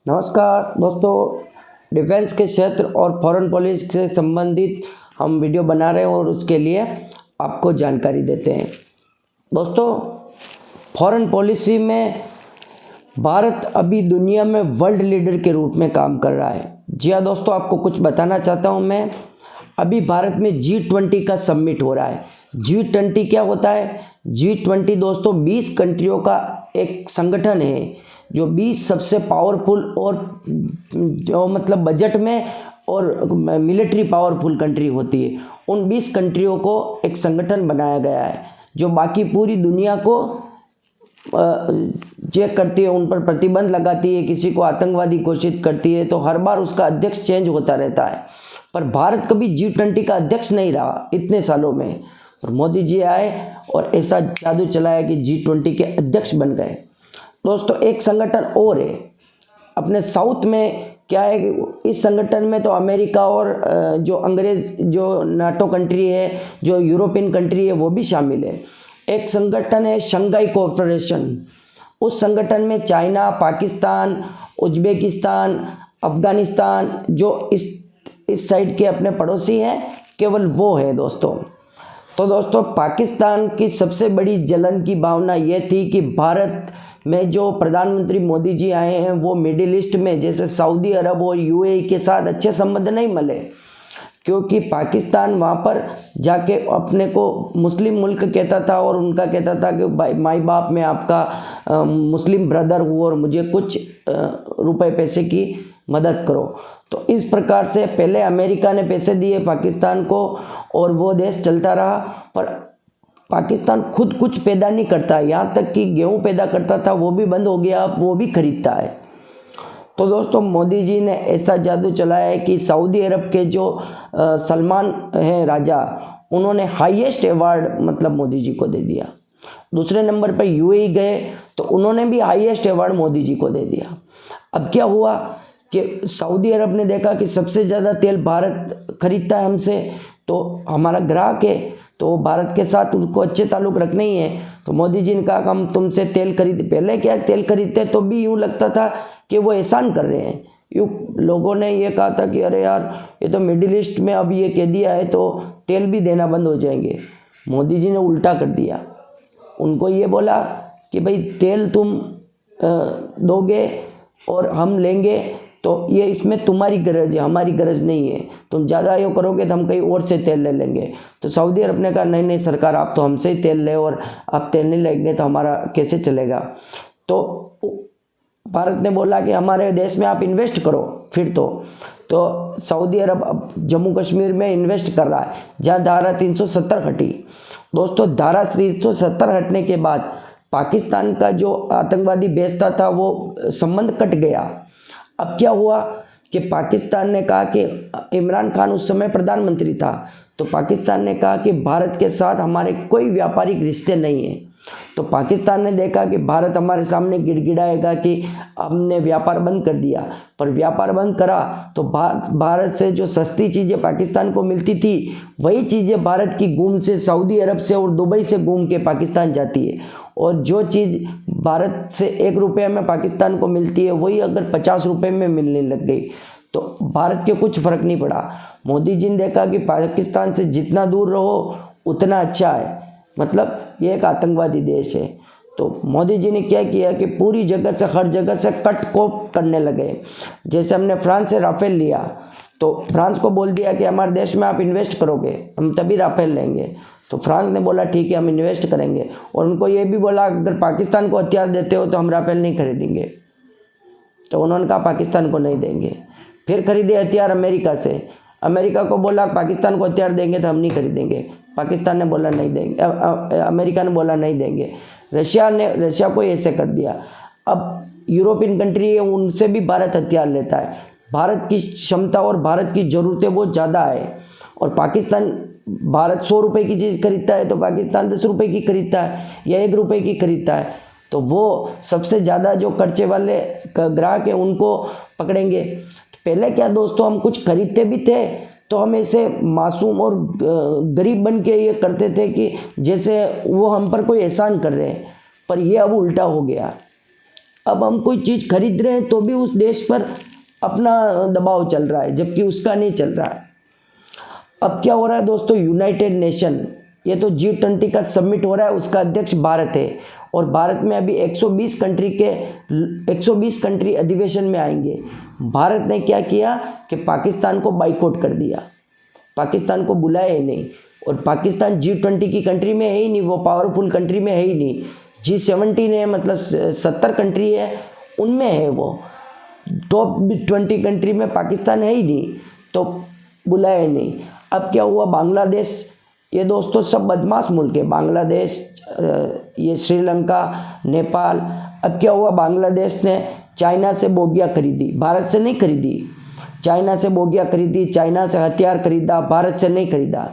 नमस्कार दोस्तों, डिफेंस के क्षेत्र और फॉरेन पॉलिसी से संबंधित हम वीडियो बना रहे हैं और उसके लिए आपको जानकारी देते हैं। दोस्तों, फॉरेन पॉलिसी में भारत अभी दुनिया में वर्ल्ड लीडर के रूप में काम कर रहा है। जी हाँ दोस्तों, आपको कुछ बताना चाहता हूँ मैं। अभी भारत में G20 का समिट हो रहा है। G20 क्या होता है? G20 दोस्तों 20 कंट्रियों का एक संगठन है जो 20 सबसे पावरफुल और जो मतलब बजट में और मिलिट्री पावरफुल कंट्री होती है, उन 20 कंट्रियों को एक संगठन बनाया गया है जो बाकी पूरी दुनिया को चेक करती है, उन पर प्रतिबंध लगाती है, किसी को आतंकवादी घोषित करती है। तो हर बार उसका अध्यक्ष चेंज होता रहता है, पर भारत कभी G20 का अध्यक्ष नहीं रहा इतने सालों में। और मोदी जी आए और ऐसा जादू चलाया कि G20 के अध्यक्ष बन गए। दोस्तों, एक संगठन और है अपने साउथ में। क्या है कि इस संगठन में तो अमेरिका और जो नाटो कंट्री है, जो यूरोपियन कंट्री है, वो भी शामिल है। एक संगठन है शंघाई कोऑपरेशन। उस संगठन में चाइना, पाकिस्तान, उज्बेकिस्तान, अफगानिस्तान, जो इस साइड के अपने पड़ोसी हैं, केवल वो है दोस्तों। तो दोस्तों, पाकिस्तान की सबसे बड़ी जलन की भावना ये थी कि भारत में जो प्रधानमंत्री मोदी जी आए हैं वो मिडिल ईस्ट में जैसे सऊदी अरब और यूएई के साथ अच्छे संबंध नहीं मिले, क्योंकि पाकिस्तान वहाँ पर जाके अपने को मुस्लिम मुल्क कहता था और उनका कहता था कि माई बाप मैं आपका मुस्लिम ब्रदर हूँ और मुझे कुछ रुपए पैसे की मदद करो। तो इस प्रकार से पहले अमेरिका ने पैसे दिए पाकिस्तान को और वो देश चलता रहा, पर पाकिस्तान खुद कुछ पैदा नहीं करता। यहाँ तक कि गेहूँ पैदा करता था वो भी बंद हो गया, अब वो भी खरीदता है। तो दोस्तों, मोदी जी ने ऐसा जादू चलाया है कि सऊदी अरब के जो सलमान हैं राजा, उन्होंने हाईएस्ट अवार्ड मतलब मोदी जी को दे दिया। दूसरे नंबर पर यूएई गए तो उन्होंने भी हाईएस्ट अवार्ड मोदी जी को दे दिया। अब क्या हुआ कि सऊदी अरब ने देखा कि सबसे ज़्यादा तेल भारत खरीदता है हमसे, तो हमारा ग्राहक है, तो भारत के साथ उनको अच्छे ताल्लुक़ रखने ही है। तो मोदी जी ने कहा कि हम तुमसे तेल खरीद, पहले क्या तेल खरीदते तो भी यूँ लगता था कि वो एहसान कर रहे हैं। यूँ लोगों ने ये कहा था कि अरे यार, ये तो मिडिल ईस्ट में अब ये कह दिया है तो तेल भी देना बंद हो जाएंगे। मोदी जी ने उल्टा कर दिया, उनको ये बोला कि भाई तेल तुम दोगे और हम लेंगे, तो ये इसमें तुम्हारी गरज है, हमारी गरज नहीं है। तुम ज़्यादा ये करोगे तो हम कहीं और से तेल ले लेंगे। तो सऊदी अरब ने कहा नहीं नहीं सरकार, आप तो हमसे ही तेल ले और आप तेल नहीं लेंगे तो हमारा कैसे चलेगा। तो भारत ने बोला कि हमारे देश में आप इन्वेस्ट करो फिर। तो सऊदी अरब अब जम्मू कश्मीर में इन्वेस्ट कर रहा है, जहाँ धारा 370 हटी। दोस्तों, धारा 370 हटने के बाद पाकिस्तान का जो आतंकवादी बेचता था वो संबंध कट गया। अब क्या हुआ कि पाकिस्तान ने कहा कि इमरान खान उस समय प्रधानमंत्री था, तो पाकिस्तान ने कहा कि भारत के साथ हमारे कोई व्यापारिक रिश्ते नहीं हैं। तो पाकिस्तान ने देखा कि भारत हमारे सामने गिड़गिड़ाएगा कि हमने व्यापार बंद कर दिया, पर व्यापार बंद करा तो भारत से जो सस्ती चीज़ें पाकिस्तान को मिलती थी, वही चीज़ें भारत की घूम से सऊदी अरब से और दुबई से घूम के पाकिस्तान जाती है। और जो चीज़ भारत से 1 रुपये में पाकिस्तान को मिलती है, वही अगर 50 रुपये में मिलने लग गई तो भारत के कुछ फ़र्क नहीं पड़ा। मोदी जी ने देखा कि पाकिस्तान से जितना दूर रहो उतना अच्छा है, मतलब ये एक आतंकवादी देश है। तो मोदी जी ने क्या किया कि पूरी जगह से, हर जगह से कट को करने लगे। जैसे हमने फ्रांस से राफेल लिया तो फ्रांस को बोल दिया कि हमारे देश में आप इन्वेस्ट करोगे हम तभी राफेल लेंगे। तो फ्रांस ने बोला ठीक है हम इन्वेस्ट करेंगे, और उनको ये भी बोला अगर पाकिस्तान को हथियार देते हो तो हम राफेल नहीं खरीदेंगे। तो उन्होंने कहा पाकिस्तान को नहीं देंगे। फिर खरीदे हथियार अमेरिका से, अमेरिका को बोला पाकिस्तान को हथियार देंगे तो हम नहीं खरीदेंगे। पाकिस्तान ने बोला नहीं देंगे, अमेरिका ने बोला नहीं देंगे। रशिया को ऐसे कर दिया। अब यूरोपियन कंट्री है, उनसे भी भारत हथियार लेता है। भारत की क्षमता और भारत की ज़रूरतें बहुत ज़्यादा है, और पाकिस्तान, भारत 100 रुपये की चीज़ खरीदता है तो पाकिस्तान 10 रुपये की खरीदता है या 1 रुपये की खरीदता है। तो वो सबसे ज़्यादा जो खर्चे वाले ग्राहक हैं उनको पकड़ेंगे। पहले क्या दोस्तों, हम कुछ खरीदते भी थे तो हम ऐसे मासूम और गरीब बन के ये करते थे कि जैसे वो हम पर कोई एहसान कर रहे हैं, पर ये अब उल्टा हो गया। अब हम कोई चीज़ खरीद रहे हैं तो भी उस देश पर अपना दबाव चल रहा है, जबकि उसका नहीं चल रहा है। अब क्या हो रहा है दोस्तों, यूनाइटेड नेशन, ये तो G20 का समिट हो रहा है, उसका अध्यक्ष भारत है, और भारत में अभी 120 कंट्री अधिवेशन में आएंगे। भारत ने क्या किया कि पाकिस्तान को बाइकआउट कर दिया, पाकिस्तान को बुलाया ही नहीं, और पाकिस्तान G20 की कंट्री में है ही नहीं, वो पावरफुल कंट्री में है ही नहीं। G17 है, मतलब 70 कंट्री है, उनमें है वो, टॉप 20 कंट्री में पाकिस्तान है ही नहीं, तो बुलाया ही नहीं। अब क्या हुआ, बांग्लादेश, ये दोस्तों सब बदमाश मुल्क है, बांग्लादेश, ये श्रीलंका, नेपाल। अब क्या हुआ, बांग्लादेश ने चाइना से बोगियाँ खरीदी, भारत से नहीं खरीदी, चाइना से बोगियाँ खरीदी, चाइना से हथियार खरीदा, भारत से नहीं खरीदा।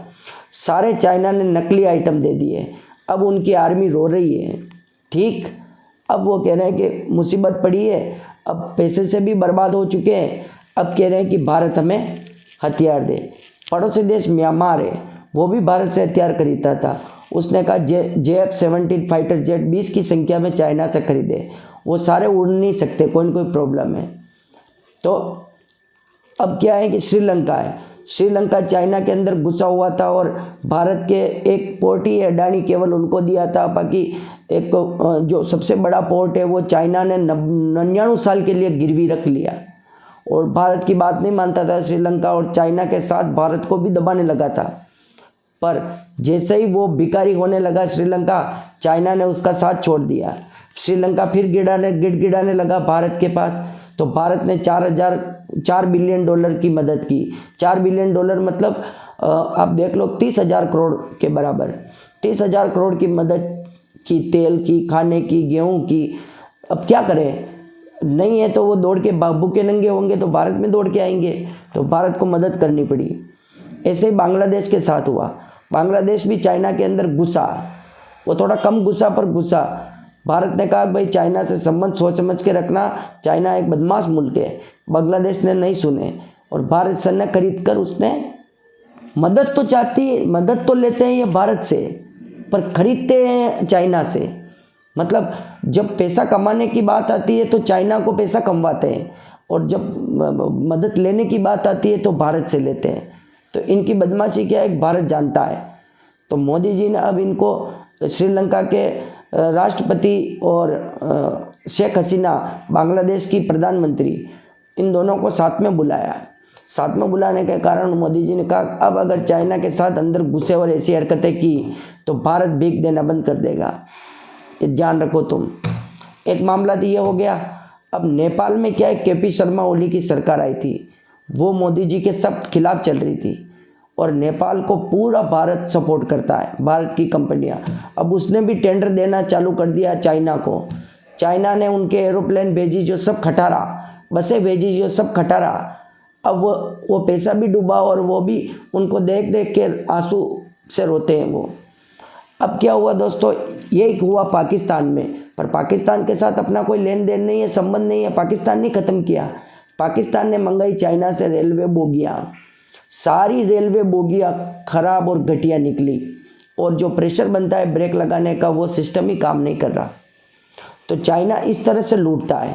सारे चाइना ने नकली आइटम दे दिए, अब उनकी आर्मी रो रही है। ठीक, अब वो कह रहे हैं कि मुसीबत पड़ी है, अब पैसे से भी बर्बाद हो चुके हैं, अब कह रहे हैं कि भारत हमें हथियार दे। पड़ोसी देश म्यांमार है, वो भी भारत से हथियार खरीदता था, उसने कहा JF-17 फाइटर जेट 20 की संख्या में चाइना से खरीदे, वो सारे उड़ नहीं सकते, कोई न कोई प्रॉब्लम है। तो अब क्या है कि श्रीलंका है, श्रीलंका चाइना के अंदर घुसा हुआ था, और भारत के एक पोर्ट ही अडानी केवल उनको दिया था, बाकी एक जो सबसे बड़ा पोर्ट है वो चाइना ने 99 साल के लिए गिरवी रख लिया, और भारत की बात नहीं मानता था श्रीलंका, और चाइना के साथ भारत को भी दबाने लगा था। पर जैसे ही वो भिखारी होने लगा श्रीलंका, चाइना ने उसका साथ छोड़ दिया, श्रीलंका फिर गिड़गिड़ाने लगा भारत के पास, तो भारत ने 4 बिलियन डॉलर की मदद की। 4 बिलियन डॉलर मतलब आप देख लो 30,000 करोड़ के बराबर, 30,000 करोड़ की मदद की, तेल की, खाने की, गेहूं की। अब क्या करें, नहीं है तो वो दौड़ के भूखे नंगे होंगे तो भारत में दौड़ के आएंगे, तो भारत को मदद करनी पड़ी। ऐसे ही बांग्लादेश के साथ हुआ, बांग्लादेश भी चाइना के अंदर घुसा, वो थोड़ा कम घुसा पर घुसा। भारत ने कहा भाई चाइना से संबंध सोच समझ के रखना, चाइना एक बदमाश मुल्क है। बांग्लादेश ने नहीं सुने, और भारत सैन्य खरीद कर उसने मदद तो चाहती है, मदद तो लेते हैं ये भारत से, पर खरीदते हैं चाइना से। मतलब जब पैसा कमाने की बात आती है तो चाइना को पैसा कमवाते हैं, और जब मदद लेने की बात आती है तो भारत से लेते हैं। तो इनकी बदमाशी क्या है भारत जानता है। तो मोदी जी ने अब इनको श्रीलंका के राष्ट्रपति और शेख हसीना बांग्लादेश की प्रधानमंत्री, इन दोनों को साथ में बुलाया। साथ में बुलाने के कारण मोदी जी ने कहा अब अगर चाइना के साथ अंदर घुसे और ऐसी हरकतें की तो भारत भीख देना बंद कर देगा, ये ध्यान रखो तुम। एक मामला तो ये हो गया। अब नेपाल में क्या है, KP शर्मा ओली की सरकार आई थी, वो मोदी जी के सब खिलाफ चल रही थी, और नेपाल को पूरा भारत सपोर्ट करता है, भारत की कंपनियां। अब उसने भी टेंडर देना चालू कर दिया चाइना को। चाइना ने उनके एरोप्लेन भेजी जो सब खटारा, बसें भेजी जो सब खटारा। अब वो पैसा भी डूबा, और वो भी उनको देख देख के आंसू से रोते हैं वो। अब क्या हुआ दोस्तों, ये हुआ पाकिस्तान में, पर पाकिस्तान के साथ अपना कोई लेन देन नहीं है, संबंध नहीं है, पाकिस्तान ने ख़त्म किया। पाकिस्तान ने मंगाई चाइना से रेलवे बोगियाँ, सारी रेलवे बोगियाँ खराब और घटिया निकली, और जो प्रेशर बनता है ब्रेक लगाने का वो सिस्टम ही काम नहीं कर रहा। तो चाइना इस तरह से लूटता है।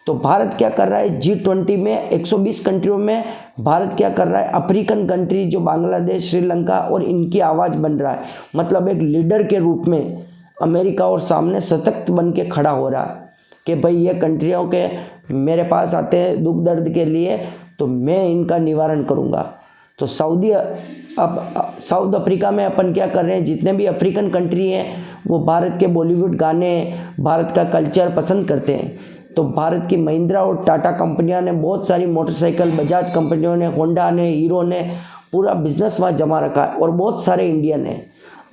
तो भारत क्या कर रहा है, G20 में 120 कंट्रियों में भारत क्या कर रहा है, अफ्रीकन कंट्री जो बांग्लादेश, श्रीलंका और इनकी आवाज़ बन रहा है। मतलब एक लीडर के रूप में अमेरिका और सामने सशक्त बन के खड़ा हो रहा है कि भाई ये कंट्रियों के मेरे पास आते हैं दुख दर्द के लिए, तो मैं इनका निवारण करूँगा। तो साउथ अफ्रीका में अपन क्या कर रहे हैं, जितने भी अफ्रीकन कंट्री हैं वो भारत के बॉलीवुड गाने, भारत का कल्चर पसंद करते हैं। तो भारत की महिंद्रा और टाटा कंपनियां ने बहुत सारी मोटरसाइकिल, बजाज कंपनियों ने, होंडा ने, हीरो ने पूरा बिजनेस वहाँ जमा रखा है, और बहुत सारे इंडियन हैं।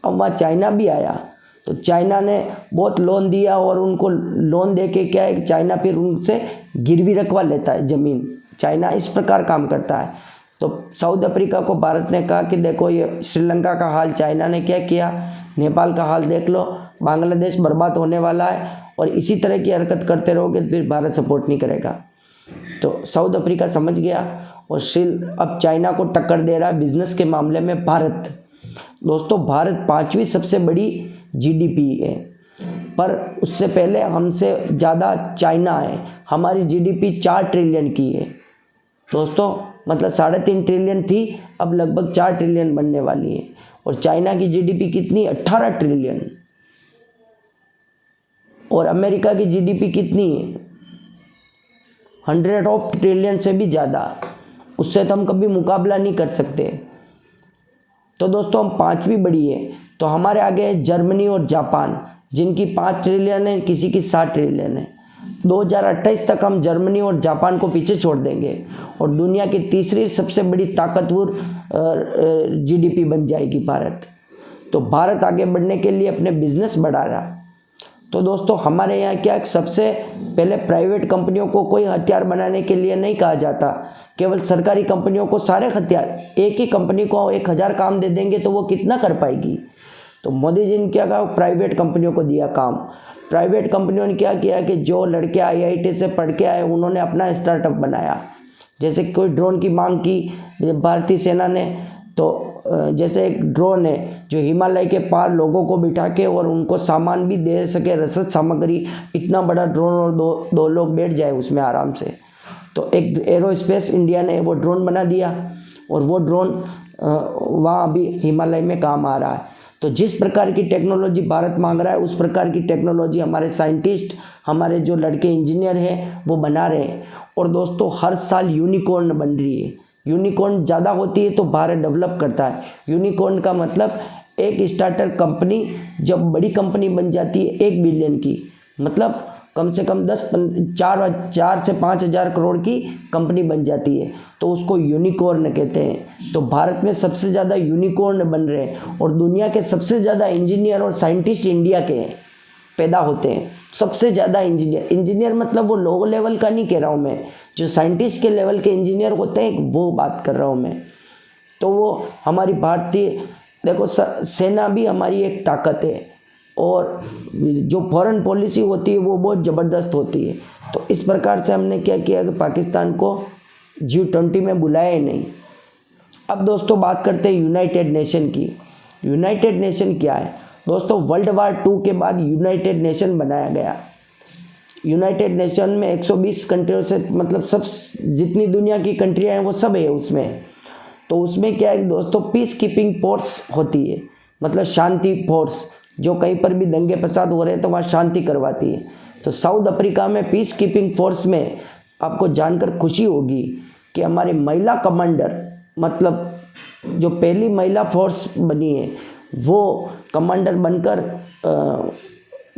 अब वहाँ चाइना भी आया, तो चाइना ने बहुत लोन दिया, और उनको लोन दे के क्या है, चाइना फिर उनसे गिरवी रखवा लेता है ज़मीन। चाइना इस प्रकार काम करता है। तो साउथ अफ्रीका को भारत ने कहा कि देखो ये श्रीलंका का हाल चाइना ने क्या किया, नेपाल का हाल देख लो, बांग्लादेश बर्बाद होने वाला है, और इसी तरह की हरकत करते रहोगे तो फिर भारत सपोर्ट नहीं करेगा। तो साउथ अफ्रीका समझ गया, और अब चाइना को टक्कर दे रहा है बिजनेस के मामले में भारत। दोस्तों भारत 5वीं सबसे बड़ी GDP है, पर उससे पहले हमसे ज़्यादा चाइना है, हमारी जीडीपी 4 ट्रिलियन की है दोस्तों, मतलब 3.5 ट्रिलियन थी, अब लगभग 4 ट्रिलियन बनने वाली है। और चाइना की जीडीपी कितनी, 18 ट्रिलियन। और अमेरिका की जीडीपी कितनी है, 100 ट्रिलियन से भी ज़्यादा, उससे तो हम कभी मुकाबला नहीं कर सकते। तो दोस्तों हम 5वीं बड़ी है, तो हमारे आगे है जर्मनी और जापान, जिनकी 5 ट्रिलियन है, किसी की 7 ट्रिलियन है। 2028 तक हम जर्मनी और जापान को पीछे छोड़ देंगे और दुनिया की तीसरी सबसे बड़ी ताकतवर जीडीपी बन जाएगी भारत। तो भारत आगे बढ़ने के लिए अपने बिजनेस बढ़ा रहा है। तो दोस्तों हमारे यहाँ क्या, सबसे पहले प्राइवेट कंपनियों को कोई हथियार बनाने के लिए नहीं कहा जाता, केवल सरकारी कंपनियों को सारे हथियार, एक ही कंपनी को 1000 काम दे देंगे तो वो कितना कर पाएगी। तो मोदी जी ने क्या कहा, प्राइवेट कंपनियों को दिया काम। प्राइवेट कंपनियों ने क्या किया कि जो लड़के आईआईटी से पढ़ के आए उन्होंने अपना स्टार्टअप बनाया। जैसे कोई ड्रोन की मांग की भारतीय सेना ने, तो जैसे एक ड्रोन है जो हिमालय के पार लोगों को बिठा के और उनको सामान भी दे सके, रसद सामग्री, इतना बड़ा ड्रोन, और दो लोग बैठ जाए उसमें आराम से। तो एक एरोस्पेस इंडिया ने वो ड्रोन बना दिया और वो ड्रोन वहाँ अभी हिमालय में काम आ रहा है। तो जिस प्रकार की टेक्नोलॉजी भारत मांग रहा है उस प्रकार की टेक्नोलॉजी हमारे साइंटिस्ट, हमारे जो लड़के इंजीनियर हैं वो बना रहे हैं। और दोस्तों हर साल यूनिकॉर्न बन रही है। यूनिकॉर्न ज़्यादा होती है तो भारत डेवलप करता है। यूनिकॉर्न का मतलब एक स्टार्टर कंपनी जब बड़ी कंपनी बन जाती है 1 बिलियन की, मतलब कम से कम 4 से 5 हज़ार करोड़ की कंपनी बन जाती है, तो उसको यूनिकॉर्न कहते हैं। तो भारत में सबसे ज़्यादा यूनिकॉर्न बन रहे हैं और दुनिया के सबसे ज़्यादा इंजीनियर और साइंटिस्ट इंडिया के पैदा होते हैं। सबसे ज़्यादा इंजीनियर मतलब वो लो लेवल का नहीं कह रहा हूँ मैं, जो साइंटिस्ट के लेवल के इंजीनियर होते हैं वो बात कर रहा हूँ मैं। तो वो हमारी भारतीय, देखो सेना भी हमारी एक ताकत है और जो फॉरेन पॉलिसी होती है वो बहुत ज़बरदस्त होती है। तो इस प्रकार से हमने क्या किया कि पाकिस्तान को G20 में बुलाया ही नहीं। अब दोस्तों बात करते हैं यूनाइटेड नेशन की। यूनाइटेड नेशन क्या है दोस्तों, वर्ल्ड वार 2 के बाद यूनाइटेड नेशन बनाया गया। यूनाइटेड नेशन में 120 कंट्रियों से, मतलब सब जितनी दुनिया की कंट्रियाँ हैं वो सब है उसमें। तो उसमें क्या है दोस्तों, पीस कीपिंग फोर्स होती है, मतलब शांति फोर्स, जो कहीं पर भी दंगे फसाद हो रहे हैं तो वहाँ शांति करवाती है। तो साउथ अफ्रीका में पीस कीपिंग फोर्स में आपको जानकर खुशी होगी कि हमारे महिला कमांडर, मतलब जो पहली महिला फोर्स बनी है वो कमांडर बनकर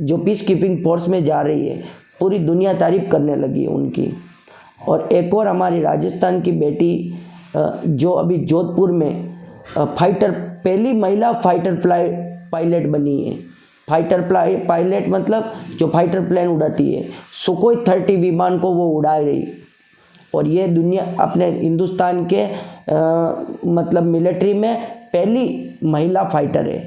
जो पीस कीपिंग फोर्स में जा रही है, पूरी दुनिया तारीफ करने लगी है उनकी। और एक और हमारी राजस्थान की बेटी जो अभी जोधपुर में पहली महिला फाइटर पायलट बनी है। फाइटर पायलट मतलब जो फाइटर प्लेन उड़ाती है, सुखोई 30 विमान को वो उड़ा रही। और ये दुनिया अपने हिंदुस्तान के मतलब मिलिट्री में पहली महिला फाइटर है।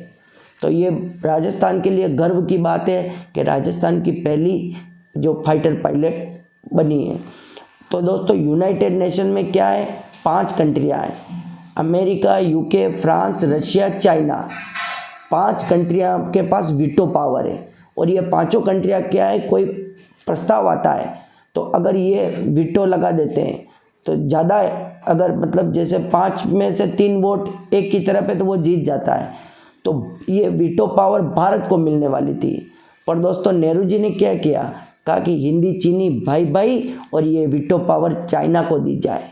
तो ये राजस्थान के लिए गर्व की बात है कि राजस्थान की पहली जो फाइटर पायलट बनी है। तो दोस्तों यूनाइटेड नेशन में क्या है, 5 कंट्रियाँ हैं, America, UK, France, Russia, China. 5 कंट्रियाँ के पास वीटो पावर है। और ये 5 कंट्रियाँ क्या है, कोई प्रस्ताव आता है तो अगर ये वीटो लगा देते हैं तो ज़्यादा, अगर मतलब जैसे 5 में से 3 वोट एक की तरफ है तो वो जीत जाता है। तो ये वीटो पावर भारत को मिलने वाली थी, पर दोस्तों नेहरू जी ने क्या किया, कहा कि हिंदी चीनी भाई भाई और ये वीटो पावर चाइना को दी जाए।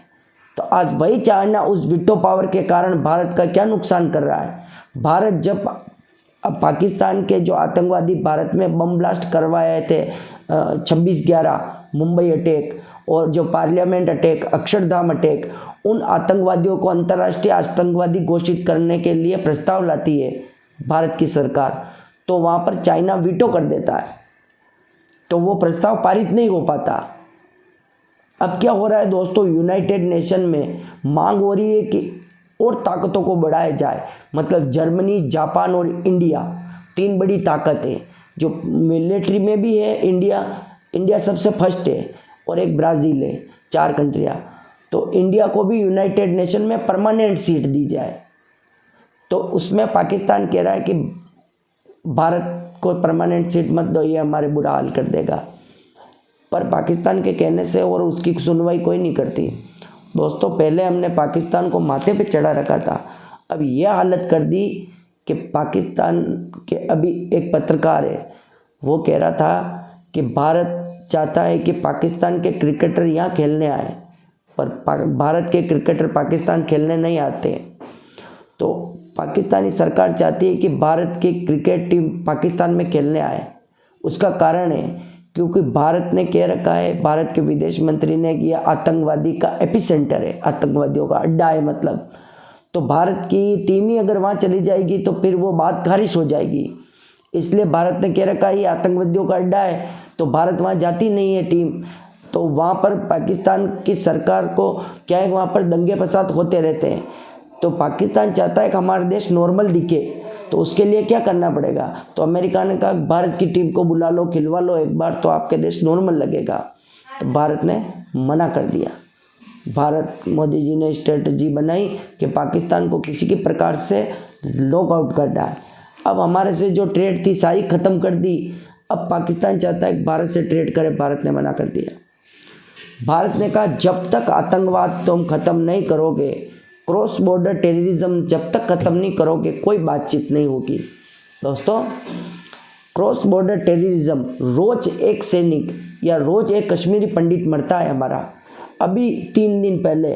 तो आज वही चाइना उस वीटो पावर के कारण भारत का क्या नुकसान कर रहा है। भारत जब पाकिस्तान के जो आतंकवादी भारत में बम ब्लास्ट करवाए थे 26/11 मुंबई अटैक और जो पार्लियामेंट अटैक, अक्षरधाम अटैक, उन आतंकवादियों को अंतर्राष्ट्रीय आतंकवादी घोषित करने के लिए प्रस्ताव लाती है भारत की सरकार, तो वहाँ पर चाइना वीटो कर देता है, तो वो प्रस्ताव पारित नहीं हो पाता। अब क्या हो रहा है दोस्तों, यूनाइटेड नेशन में मांग हो रही है कि और ताकतों को बढ़ाया जाए, मतलब जर्मनी, जापान और इंडिया, 3 बड़ी ताकत है। जो मिलिट्री में भी है इंडिया सबसे फर्स्ट है, और एक ब्राज़ील है, 4 कंट्रियाँ। तो इंडिया को भी यूनाइटेड नेशन में परमानेंट सीट दी जाए। तो उसमें पाकिस्तान कह रहा है कि भारत को परमानेंट सीट मत दो, ये हमारे बुरा हाल कर देगा। पर पाकिस्तान के कहने से और उसकी सुनवाई कोई नहीं करती। दोस्तों, पहले हमने पाकिस्तान को माथे पे चढ़ा रखा था, अब यह हालत कर दी कि पाकिस्तान के अभी एक पत्रकार है, वो कह रहा था कि भारत चाहता है कि पाकिस्तान के क्रिकेटर यहाँ खेलने आए, पर भारत के क्रिकेटर पाकिस्तान खेलने नहीं आते। तो पाकिस्तानी सरकार चाहती है कि भारत की क्रिकेट टीम पाकिस्तान में खेलने आए। उसका कारण है क्योंकि भारत ने कह रखा है, भारत के विदेश मंत्री ने, कि यह आतंकवादी का एपिसेंटर है, आतंकवादियों का अड्डा है मतलब। तो भारत की टीम ही अगर वहाँ चली जाएगी तो फिर वो बात खारिज हो जाएगी। इसलिए भारत ने कह रखा है ये आतंकवादियों का अड्डा है, तो भारत वहाँ जाती नहीं है टीम। तो वहाँ पर पाकिस्तान की सरकार को क्या है, वहाँ पर दंगे फसाद होते रहते हैं। तो पाकिस्तान चाहता है कि हमारा देश नॉर्मल दिखे, तो उसके लिए क्या करना पड़ेगा। तो अमेरिका ने कहा भारत की टीम को बुला लो, खिलवा लो एक बार, तो आपके देश नॉर्मल लगेगा। तो भारत ने मना कर दिया। मोदी जी ने स्ट्रेटजी बनाई कि पाकिस्तान को किसी के प्रकार से लॉक आउट करना है। अब हमारे से जो ट्रेड थी सारी ख़त्म कर दी। अब पाकिस्तान चाहता है कि भारत से ट्रेड करे, भारत ने मना कर दिया। भारत ने कहा जब तक आतंकवाद तुम ख़त्म नहीं करोगे, क्रॉस बॉर्डर टेररिज्म जब तक ख़त्म नहीं करोगे, कोई बातचीत नहीं होगी। दोस्तों, क्रॉस बॉर्डर टेररिज्म, रोज़ एक सैनिक या रोज़ एक कश्मीरी पंडित मरता है हमारा। अभी 3 दिन पहले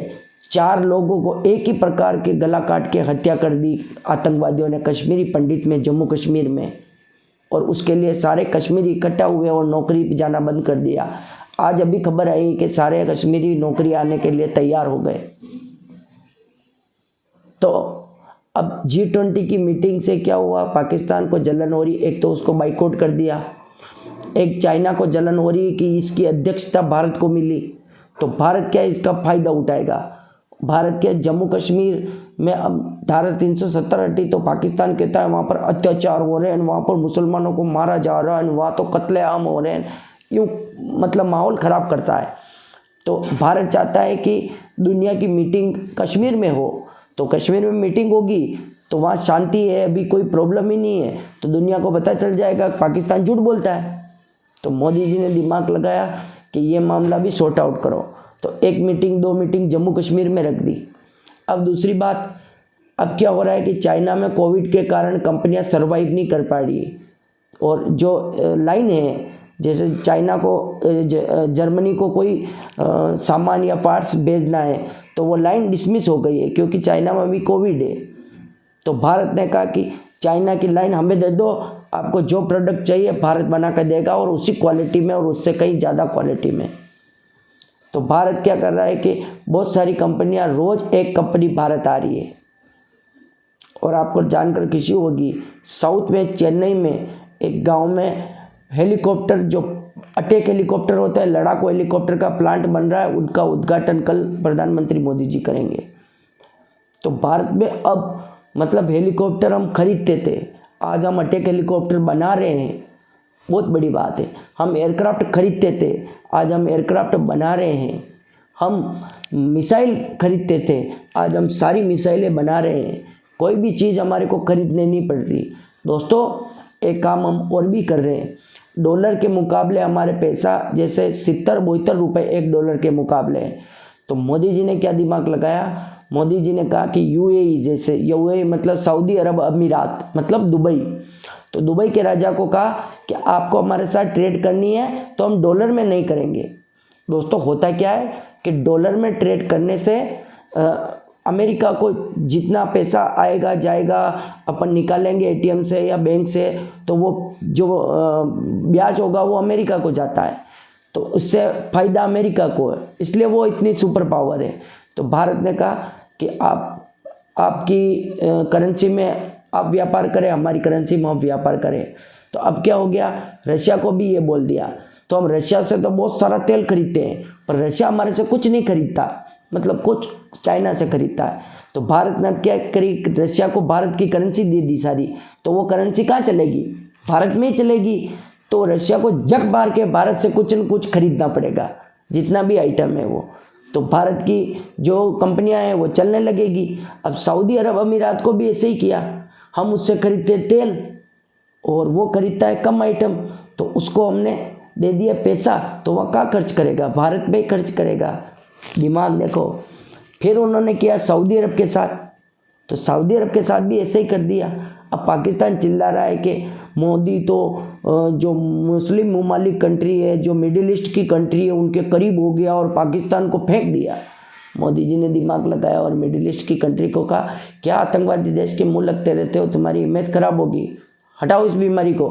4 लोगों को एक ही प्रकार के गला काट के हत्या कर दी आतंकवादियों ने कश्मीरी पंडित में, जम्मू कश्मीर में। और उसके लिए सारे कश्मीरी इकट्ठा हुए और नौकरी पे जाना बंद कर दिया। आज अभी खबर आई कि सारे कश्मीरी नौकरी आने के लिए तैयार हो गए। तो अब G20 की मीटिंग से क्या हुआ, पाकिस्तान को जलन हो रही, एक तो उसको बाइकआउट कर दिया, एक चाइना को जलन हो रही कि इसकी अध्यक्षता भारत को मिली। तो भारत क्या इसका फ़ायदा उठाएगा। भारत के जम्मू कश्मीर में अब धारा 370 हटी, तो पाकिस्तान कहता है वहाँ पर अत्याचार हो रहे हैं, वहाँ पर मुसलमानों को मारा जा रहा है, वहाँ तो कत्लेआम हो रहे हैं, यूँ मतलब माहौल ख़राब करता है। तो भारत चाहता है कि दुनिया की मीटिंग कश्मीर में हो, तो कश्मीर में मीटिंग होगी तो वहाँ शांति है, अभी कोई प्रॉब्लम ही नहीं है, तो दुनिया को पता चल जाएगा पाकिस्तान झूठ बोलता है। तो मोदी जी ने दिमाग लगाया कि ये मामला भी सॉर्ट आउट करो। तो 1 मीटिंग 2 मीटिंग जम्मू कश्मीर में रख दी। अब दूसरी बात, अब क्या हो रहा है कि चाइना में कोविड के कारण कंपनियां सर्वाइव नहीं कर पा रही, और जो लाइन है, जैसे चाइना को जर्मनी को कोई सामान या पार्ट्स भेजना है तो वो लाइन डिसमिस हो गई है क्योंकि चाइना में अभी कोविड है। तो भारत ने कहा कि चाइना की लाइन हमें दे दो, आपको जो प्रोडक्ट चाहिए भारत बना कर देगा, और उसी क्वालिटी में और उससे कहीं ज़्यादा क्वालिटी में। तो भारत क्या कर रहा है कि बहुत सारी कंपनियां, रोज़ एक कंपनी भारत आ रही है। और आपको जानकर खुशी होगी, साउथ में चेन्नई में एक गांव में हेलीकॉप्टर, जो अटैक हेलीकॉप्टर होता है, लड़ाकू हेलीकॉप्टर का प्लांट बन रहा है, उनका उद्घाटन कल प्रधानमंत्री मोदी जी करेंगे। तो भारत में अब मतलब हेलीकॉप्टर हम खरीदते थे, आज हम अटैक हेलीकॉप्टर बना रहे हैं, बहुत बड़ी बात है। हम एयरक्राफ्ट खरीदते थे, आज हम एयरक्राफ्ट बना रहे हैं। हम मिसाइल खरीदते थे, आज हम सारी मिसाइलें बना रहे हैं। कोई भी चीज़ हमारे को खरीदने नहीं पड़ रही। दोस्तों, एक काम हम और भी कर रहे हैं, डॉलर के मुकाबले हमारे पैसा जैसे 70-72 रुपये $1 के मुकाबले है। तो मोदी जी ने क्या दिमाग लगाया, मोदी जी ने कहा कि UAE, जैसे UAE मतलब सऊदी अरब अमीरात मतलब दुबई, तो दुबई के राजा को कहा कि आपको हमारे साथ ट्रेड करनी है तो हम डॉलर में नहीं करेंगे। दोस्तों, होता क्या है कि डॉलर में ट्रेड करने से अमेरिका को जितना पैसा आएगा जाएगा, अपन निकालेंगे ATM से या बैंक से, तो वो जो ब्याज होगा वो अमेरिका को जाता है, तो उससे फ़ायदा अमेरिका को है, इसलिए वो इतनी सुपर पावर है। तो भारत ने कहा कि आपकी करेंसी में आप व्यापार करें, हमारी करेंसी में हम व्यापार करें। तो अब क्या हो गया, रशिया को भी ये बोल दिया। तो हम रशिया से तो बहुत सारा तेल खरीदते हैं, पर रशिया हमारे से कुछ नहीं खरीदता, मतलब कुछ चाइना से खरीदता है। तो भारत ने क्या करी, रशिया को भारत की करेंसी दे दी सारी, तो वो करेंसी कहाँ चलेगी, भारत में ही चलेगी। तो रशिया को जग मार के भारत से कुछ न कुछ खरीदना पड़ेगा, जितना भी आइटम है वो। तो भारत की जो कंपनियां हैं वो चलने लगेगी। अब सऊदी अरब अमीरात को भी ऐसे ही किया, हम उससे खरीदते तेल, और वो खरीदता है कम आइटम, तो उसको हमने दे दिया पैसा, तो वह कहाँ खर्च करेगा, भारत में ही खर्च करेगा। दिमाग देखो। फिर उन्होंने किया सऊदी अरब के साथ, तो सऊदी अरब के साथ भी ऐसे ही कर दिया। अब पाकिस्तान चिल्ला रहा है कि मोदी तो जो मुस्लिम ममालिक कंट्री है, जो मिडिल ईस्ट की कंट्री है, उनके करीब हो गया और पाकिस्तान को फेंक दिया। मोदी जी ने दिमाग लगाया और मिडिल ईस्ट की कंट्री को कहा, क्या आतंकवादी देश के मुंह लगते रहते हो, तुम्हारी इमेज खराब होगी, हटाओ इस बीमारी को।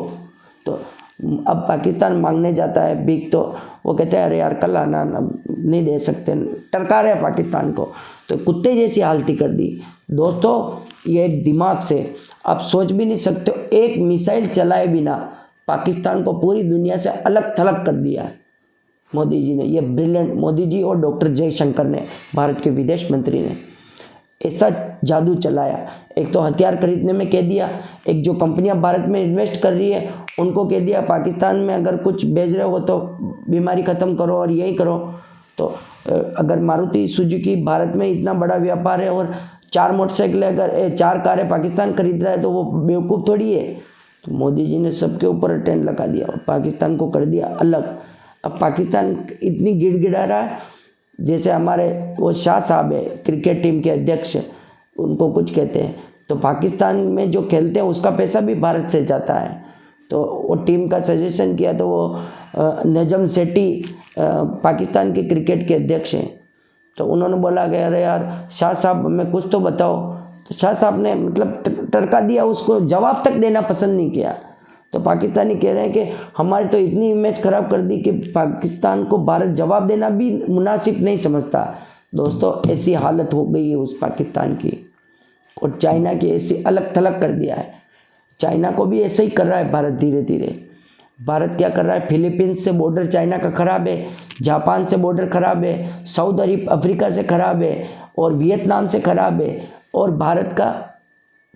तो अब पाकिस्तान मांगने जाता है भीख, तो वो कहते हैं अरे यार कल आना, नहीं दे सकते, टरका रहे पाकिस्तान को। तो कुत्ते जैसी हालती कर दी। दोस्तों ये दिमाग से आप सोच भी नहीं सकते, एक मिसाइल चलाए बिना पाकिस्तान को पूरी दुनिया से अलग थलग कर दिया है मोदी जी ने। ये ब्रिलियंट मोदी जी और डॉक्टर जयशंकर ने, भारत के विदेश मंत्री ने ऐसा जादू चलाया। एक तो हथियार खरीदने में कह दिया, एक जो कंपनियां भारत में इन्वेस्ट कर रही है उनको कह दिया पाकिस्तान में अगर कुछ भेज रहे हो तो बीमारी ख़त्म करो और यही करो। तो अगर मारुति सुजुकी भारत में इतना बड़ा व्यापार है और 4 मोटरसाइकिल अगर 4 कारें पाकिस्तान खरीद रहा है तो वो बेवकूफ़ थोड़ी है। तो मोदी जी ने सबके ऊपर टेंट लगा दिया और पाकिस्तान को कर दिया अलग। अब पाकिस्तान इतनी गिड़गिड़ा रहा है जैसे हमारे वो शाह साहब है क्रिकेट टीम के अध्यक्ष, उनको कुछ कहते हैं, तो पाकिस्तान में जो खेलते हैं उसका पैसा भी भारत से जाता है। तो वो टीम का सजेशन किया तो वो नजम सेठी पाकिस्तान के क्रिकेट के अध्यक्ष हैं, तो उन्होंने बोला कि अरे यार शाह साहब हमें कुछ तो बताओ। तो शाह साहब ने मतलब टरका दिया, उसको जवाब तक देना पसंद नहीं किया। तो पाकिस्तानी कह रहे हैं कि हमारी तो इतनी इमेज ख़राब कर दी कि पाकिस्तान को भारत जवाब देना भी मुनासिब नहीं समझता। दोस्तों ऐसी हालत हो गई है उस पाकिस्तान की, और चाइना की ऐसी अलग थलग कर दिया है। चाइना को भी ऐसे ही कर रहा है भारत धीरे धीरे। भारत क्या कर रहा है, फिलीपींस से बॉर्डर चाइना का ख़राब है, जापान से बॉर्डर ख़राब है, सऊदी अफ्रीका से ख़राब है और वियतनाम से ख़राब है, और भारत का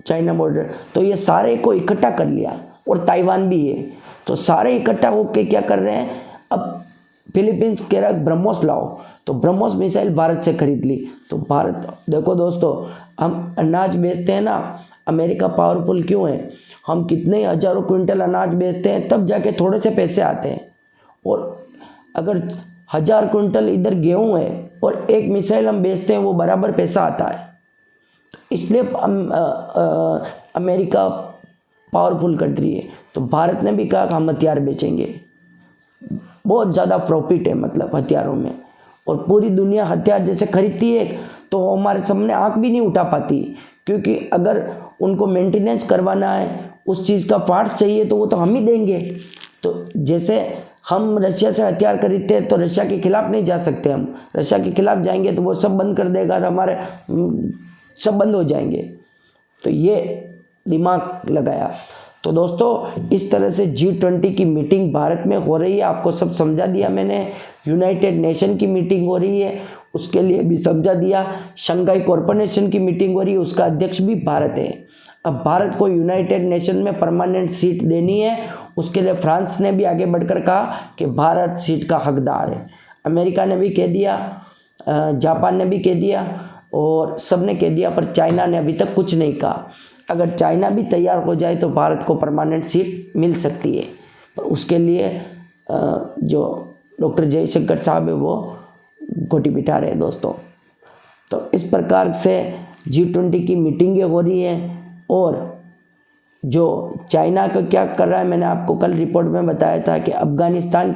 चाइना बॉर्डर। तो ये सारे को इकट्ठा कर लिया, और ताइवान भी है। तो सारे इकट्ठा होकर क्या कर रहे हैं, अब फिलीपींस कह रहा है ब्रह्मोस लाओ, तो ब्रह्मोस मिसाइल भारत से खरीद ली। तो भारत देखो दोस्तों, हम अनाज बेचते हैं ना, अमेरिका पावरफुल क्यों है, हम कितने हजारों क्विंटल अनाज बेचते हैं तब जाके थोड़े से पैसे आते हैं। और अगर 1000 क्विंटल इधर गेहूं है और एक मिसाइल हम बेचते हैं वो बराबर पैसा आता है। इसलिए अमेरिका पावरफुल कंट्री है। तो भारत ने भी कहा कि हम हथियार बेचेंगे, बहुत ज़्यादा प्रॉफिट है मतलब हथियारों में, और पूरी दुनिया हथियार जैसे खरीदती है तो हमारे सामने आंख भी नहीं उठा पाती, क्योंकि अगर उनको मेंटेनेंस करवाना है, उस चीज़ का पार्ट चाहिए तो वो तो हम ही देंगे। तो जैसे हम रशिया से हथियार खरीदते हैं तो रशिया के खिलाफ नहीं जा सकते, हम रशिया के खिलाफ जाएंगे तो वो सब बंद कर देगा, तो हमारे सब बंद हो जाएंगे। तो ये दिमाग लगाया। तो दोस्तों इस तरह से G20 की मीटिंग भारत में हो रही है, आपको सब समझा दिया मैंने। यूनाइटेड नेशन की मीटिंग हो रही है, उसके लिए भी समझा दिया। शंघाई कॉरपोरेशन की मीटिंग हो रही है, उसका अध्यक्ष भी भारत है। अब भारत को यूनाइटेड नेशन में परमानेंट सीट देनी है, उसके लिए फ्रांस ने भी आगे बढ़कर कहा कि भारत सीट का हकदार है। अमेरिका ने भी कह दिया, जापान ने भी कह दिया, और सब ने कह दिया, पर चाइना ने अभी तक कुछ नहीं कहा। अगर चाइना भी तैयार हो जाए तो भारत को परमानेंट सीट मिल सकती है, पर उसके लिए जो डॉक्टर जयशंकर साहब है वो घोटी बिठा रहे हैं दोस्तों। तो इस प्रकार से G20 की मीटिंगें हो रही हैं, और जो चाइना का क्या कर रहा है, मैंने आपको कल रिपोर्ट में बताया था कि अफ़गानिस्तान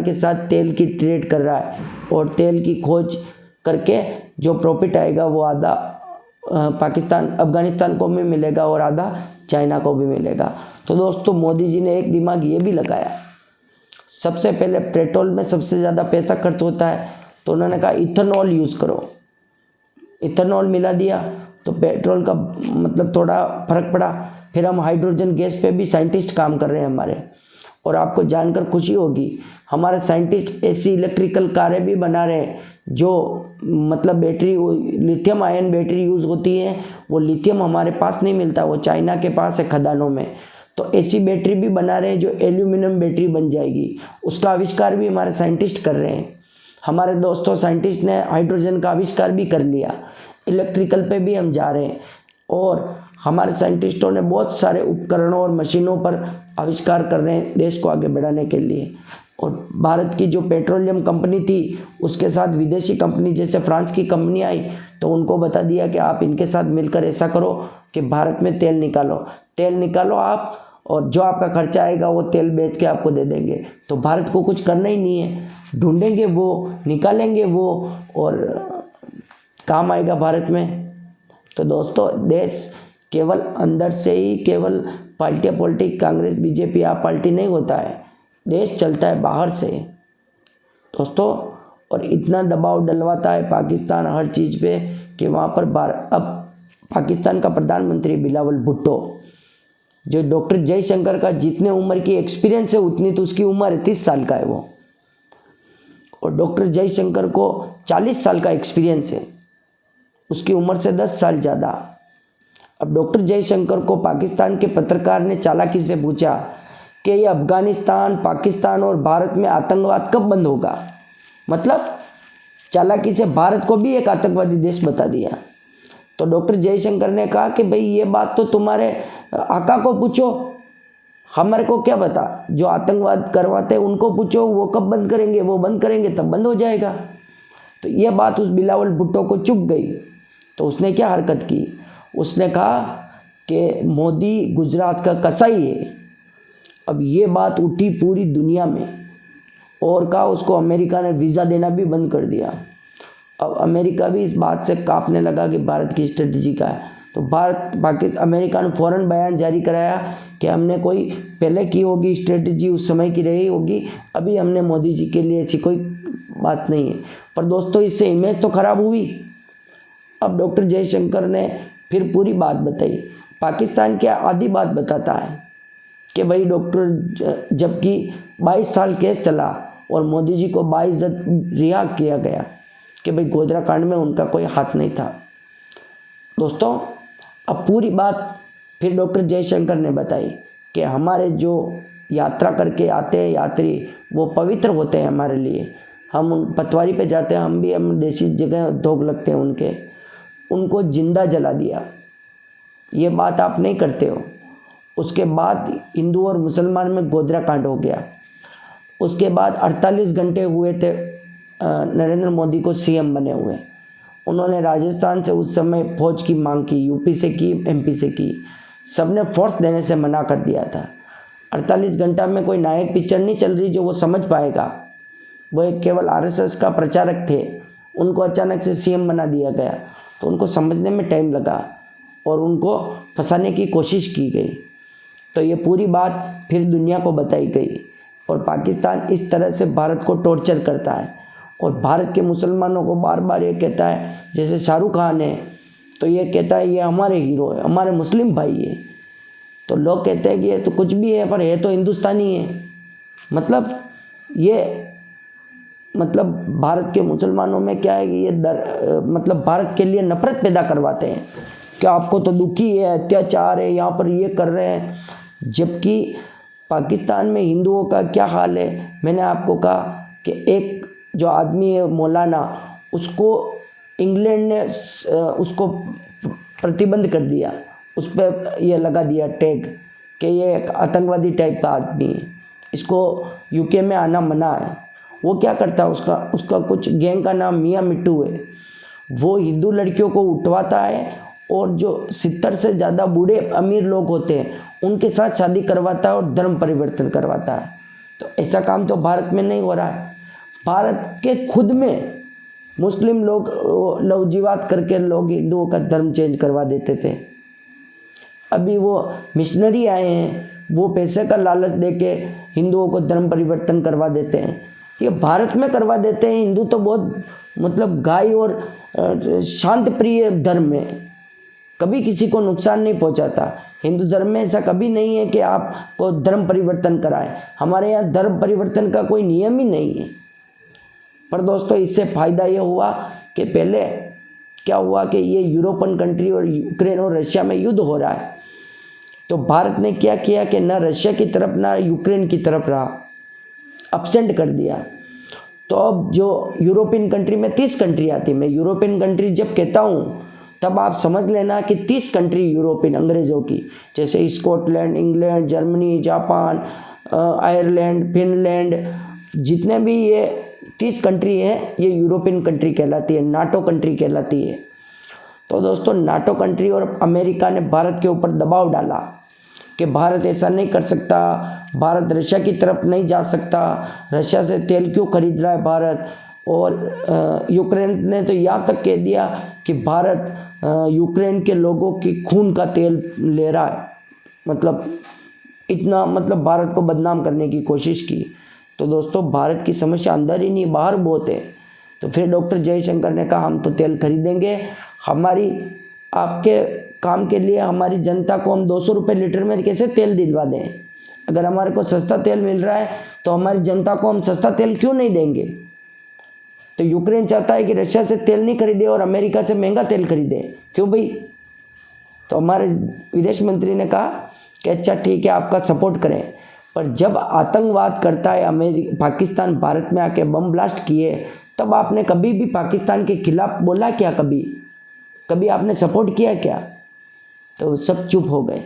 के साथ तेल की ट्रेड कर रहा है, और तेल की खोज करके जो प्रॉफिट आएगा वो आधा अफ़गानिस्तान को भी मिलेगा और आधा चाइना को भी मिलेगा। तो दोस्तों मोदी जी ने एक दिमाग ये भी लगाया, सबसे पहले पेट्रोल में सबसे ज़्यादा पैसा खर्च होता है, तो उन्होंने कहा इथेनॉल यूज़ करो। इथेनॉल मिला दिया तो पेट्रोल का मतलब थोड़ा फर्क पड़ा। फिर हम हाइड्रोजन गैस पे भी साइंटिस्ट काम कर रहे हैं हमारे, और आपको जानकर खुशी होगी हमारे साइंटिस्ट ऐसी इलेक्ट्रिकल कारें भी बना रहे हैं जो मतलब battery, lithium ion battery use होती है, वो लिथियम हमारे पास नहीं मिलता, वो चाइना के पास है खदानों में। तो ऐसी बैटरी भी बना रहे हैं जो एल्यूमिनियम बैटरी बन जाएगी, उसका आविष्कार भी हमारे साइंटिस्ट कर रहे हैं। हमारे दोस्तों साइंटिस्ट ने हाइड्रोजन का आविष्कार भी कर लिया। इलेक्ट्रिकल पे भी हम जा रहे हैं, और हमारे साइंटिस्टों ने बहुत सारे उपकरणों और मशीनों पर आविष्कार कर रहे हैं देश को आगे बढ़ाने के लिए। और भारत की जो पेट्रोलियम कंपनी थी उसके साथ विदेशी कंपनी जैसे फ्रांस की कंपनी आई, तो उनको बता दिया कि आप इनके साथ मिलकर ऐसा करो कि भारत में तेल निकालो आप, और जो आपका खर्चा आएगा वो तेल बेच के आपको दे देंगे। तो भारत को कुछ करना ही नहीं है, ढूंढेंगे वो, निकालेंगे वो, और काम आएगा भारत में। तो दोस्तों, देश केवल अंदर से ही, केवल पार्टियाँ पॉलिटिक कांग्रेस बीजेपी आप पार्टी नहीं होता है, देश चलता है बाहर से दोस्तों। और इतना दबाव डलवाता है पाकिस्तान हर चीज़ पे कि वहाँ पर अब पाकिस्तान का प्रधानमंत्री बिलावल भुट्टो, जो डॉक्टर जयशंकर का जितने उम्र की एक्सपीरियंस है उतनी तो उसकी उम्र है, 30 साल का है वो, और डॉक्टर जयशंकर को 40 साल का एक्सपीरियंस है, उसकी उम्र से 10 साल ज़्यादा। अब डॉक्टर जयशंकर को पाकिस्तान के पत्रकार ने चालाकी से पूछा कि ये अफगानिस्तान, पाकिस्तान और भारत में आतंकवाद कब बंद होगा। मतलब चालाकी से भारत को भी एक आतंकवादी देश बता दिया। तो डॉक्टर जयशंकर ने कहा कि भाई ये बात तो तुम्हारे आका को पूछो, हमारे को क्या बता, जो आतंकवाद करवाते हैं उनको पूछो, वो कब बंद करेंगे, वो बंद करेंगे तब बंद हो जाएगा। तो ये बात उस बिलावल भुट्टो को चुभ गई। तो उसने क्या हरकत की, उसने कहा कि मोदी गुजरात का कसाई है। अब ये बात उठी पूरी दुनिया में, और कहा उसको अमेरिका ने वीज़ा देना भी बंद कर दिया। अब अमेरिका भी इस बात से कांपने लगा कि भारत की स्ट्रेटजी का है। तो अमेरिका ने फ़ौरन बयान जारी कराया कि हमने कोई पहले की होगी स्ट्रेटजी, उस समय की रही होगी, अभी हमने मोदी जी के लिए ऐसी कोई बात नहीं है। पर दोस्तों, इससे इमेज तो ख़राब हुई। अब डॉक्टर जयशंकर ने फिर पूरी बात बताई। पाकिस्तान क्या आधी बात बताता है कि भाई डॉक्टर, जबकि 22 साल केस चला और मोदी जी को बाइज्जत रिहा किया गया कि भाई गोधरा कांड में उनका कोई हाथ नहीं था। दोस्तों, अब पूरी बात फिर डॉक्टर जयशंकर ने बताई कि हमारे जो यात्रा करके आते हैं यात्री, वो पवित्र होते हैं हमारे लिए। हम पतवारी पे जाते हैं, हम देसी जगह धोख लगते हैं उनको जिंदा जला दिया। ये बात आप नहीं करते हो। उसके बाद हिंदू और मुसलमान में गोधरा कांड हो गया। उसके बाद 48 घंटे हुए थे नरेंद्र मोदी को सीएम बने हुए। उन्होंने राजस्थान से उस समय फौज की मांग की, यूपी से की, एमपी से की, सबने फोर्स देने से मना कर दिया था। 48 घंटा में कोई नायक पिक्चर नहीं चल रही जो वो समझ पाएगा। वो एक केवल आरएसएस का प्रचारक थे, उनको अचानक से सीएम बना दिया गया, तो उनको समझने में टाइम लगा और उनको फंसाने की कोशिश की गई। तो ये पूरी बात फिर दुनिया को बताई गई, और पाकिस्तान इस तरह से भारत को टॉर्चर करता है और भारत के मुसलमानों को बार बार ये कहता है, जैसे शाहरुख खान है तो ये कहता है ये हमारे हीरो है, हमारे मुस्लिम भाई है। तो लोग कहते हैं कि ये तो कुछ भी है पर ये तो हिंदुस्तानी है। मतलब भारत के मुसलमानों में क्या है कि ये मतलब भारत के लिए नफरत पैदा करवाते हैं कि आपको तो दुखी है, अत्याचार है, यहाँ पर ये कर रहे हैं। जबकि पाकिस्तान में हिंदुओं का क्या हाल है, मैंने आपको कहा कि एक जो आदमी है मौलाना, उसको इंग्लैंड ने उसको प्रतिबंध कर दिया, उस पर यह लगा दिया टैग कि ये एक आतंकवादी टाइप का आदमी है, इसको यूके में आना मना है। वो क्या करता है, उसका कुछ गैंग का नाम मियाँ मिट्टू है। वो हिंदू लड़कियों को उठवाता है और जो 70 से ज़्यादा बूढ़े अमीर लोग होते हैं उनके साथ शादी करवाता है और धर्म परिवर्तन करवाता है। तो ऐसा काम तो भारत में नहीं हो रहा है। भारत के खुद में मुस्लिम लोग लवजीवात करके लोग हिंदुओं का धर्म चेंज करवा देते थे। अभी वो मिशनरी आए हैं, वो पैसे का लालच देके हिंदुओं को धर्म परिवर्तन करवा देते हैं। ये भारत में करवा देते हैं। हिंदू तो बहुत मतलब गाय और शांत प्रिय धर्म है, कभी किसी को नुकसान नहीं पहुंचाता। हिंदू धर्म में ऐसा कभी नहीं है कि आपको धर्म परिवर्तन कराए। हमारे यहाँ धर्म परिवर्तन का कोई नियम ही नहीं है। पर दोस्तों, इससे फ़ायदा ये हुआ कि पहले क्या हुआ कि ये यूरोपियन कंट्री और यूक्रेन और रशिया में युद्ध हो रहा है, तो भारत ने क्या किया कि ना रशिया की तरफ ना यूक्रेन की तरफ रहा, अपसेंट कर दिया। तो अब जो यूरोपियन कंट्री में 30 कंट्री आती, मैं यूरोपियन कंट्री जब कहता हूँ तब आप समझ लेना कि 30 कंट्री यूरोपियन अंग्रेज़ों की, जैसे Scotland, England, Germany, Japan, Ireland, Finland, जितने भी ये 30 कंट्री हैं ये यूरोपियन कंट्री कहलाती है, नाटो कंट्री कहलाती है। तो दोस्तों नाटो कंट्री और अमेरिका ने भारत के ऊपर दबाव डाला कि भारत ऐसा नहीं कर सकता, भारत रशिया की तरफ नहीं जा सकता, रशिया से तेल क्यों खरीद रहा है भारत। और यूक्रेन ने तो यहाँ तक कह दिया कि भारत यूक्रेन के लोगों की खून का तेल ले रहा है, मतलब इतना, मतलब भारत को बदनाम करने की कोशिश की। तो दोस्तों भारत की समस्या अंदर ही नहीं बाहर बहुत है। तो फिर डॉक्टर जयशंकर ने कहा हम तो तेल खरीदेंगे, हमारी आपके काम के लिए हमारी जनता को हम 200 रुपये लीटर में कैसे तेल दिलवा दें। अगर हमारे को सस्ता तेल मिल रहा है तो हमारी जनता को हम सस्ता तेल क्यों नहीं देंगे। तो यूक्रेन चाहता है कि रशिया से तेल नहीं खरीदे और अमेरिका से महंगा तेल खरीदे, क्यों भाई। तो हमारे विदेश मंत्री ने कहा कि अच्छा ठीक है आपका सपोर्ट करें, पर जब आतंकवाद करता है पाकिस्तान, भारत में आके बम ब्लास्ट किए, तब आपने कभी भी पाकिस्तान के खिलाफ बोला क्या, कभी आपने सपोर्ट किया क्या। तो सब चुप हो गए।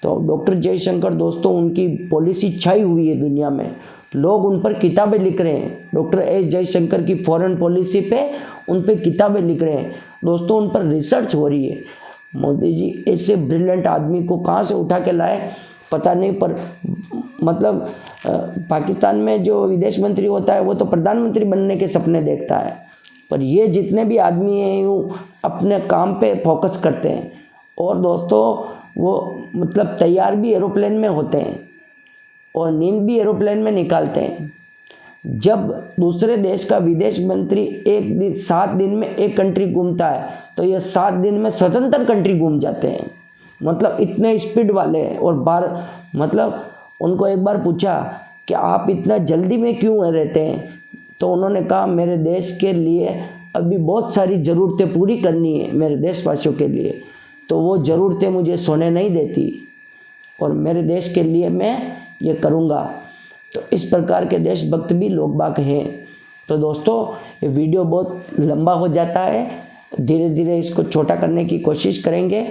तो डॉक्टर जयशंकर दोस्तों उनकी पॉलिसी छाई हुई है दुनिया में, लोग उन पर किताबें लिख रहे हैं। डॉक्टर एस जयशंकर की फॉरेन पॉलिसी पे उन पे किताबें लिख रहे हैं दोस्तों, उन पर रिसर्च हो रही है। मोदी जी ऐसे ब्रिलियंट आदमी को कहाँ से उठा के लाए पता नहीं, पर मतलब पाकिस्तान में जो विदेश मंत्री होता है वो तो प्रधानमंत्री बनने के सपने देखता है, पर ये जितने भी आदमी हैं यूँ अपने काम पे फोकस करते हैं। और दोस्तों वो मतलब तैयार भी एरोप्लेन में होते हैं और नींद भी एरोप्लेन में निकालते हैं। जब दूसरे देश का विदेश मंत्री एक दिन 7 दिन में एक कंट्री घूमता है तो ये 7 दिन में स्वतंत्र कंट्री घूम जाते हैं, मतलब इतने स्पीड वाले हैं। और मतलब उनको एक बार पूछा कि आप इतना जल्दी में क्यों रहते हैं, तो उन्होंने कहा मेरे देश के लिए अभी बहुत सारी ज़रूरतें पूरी करनी है मेरे देशवासियों के लिए, तो वो ज़रूरतें मुझे सोने नहीं देती और मेरे देश के लिए मैं ये करूँगा। तो इस प्रकार के देशभक्त भी लोग बाग हैं। तो दोस्तों ये वीडियो बहुत लंबा हो जाता है, धीरे धीरे इसको छोटा करने की कोशिश करेंगे।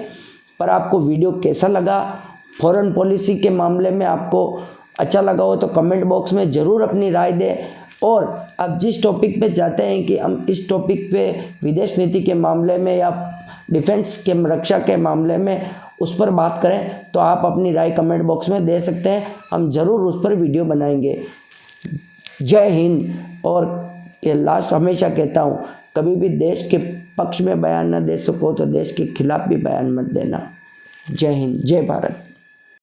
पर आपको वीडियो कैसा लगा, फॉरेन पॉलिसी के मामले में आपको अच्छा लगा हो तो कमेंट बॉक्स में ज़रूर अपनी राय दें। और आप जिस टॉपिक पे चाहते हैं कि हम इस टॉपिक पे विदेश नीति के मामले में या डिफेंस के रक्षा के मामले में उस पर बात करें, तो आप अपनी राय कमेंट बॉक्स में दे सकते हैं, हम ज़रूर उस पर वीडियो बनाएंगे। जय हिंद। और ये लास्ट हमेशा कहता हूँ, कभी भी देश के पक्ष में बयान न दे सको तो देश के खिलाफ भी बयान मत देना। जय हिंद, जय भारत।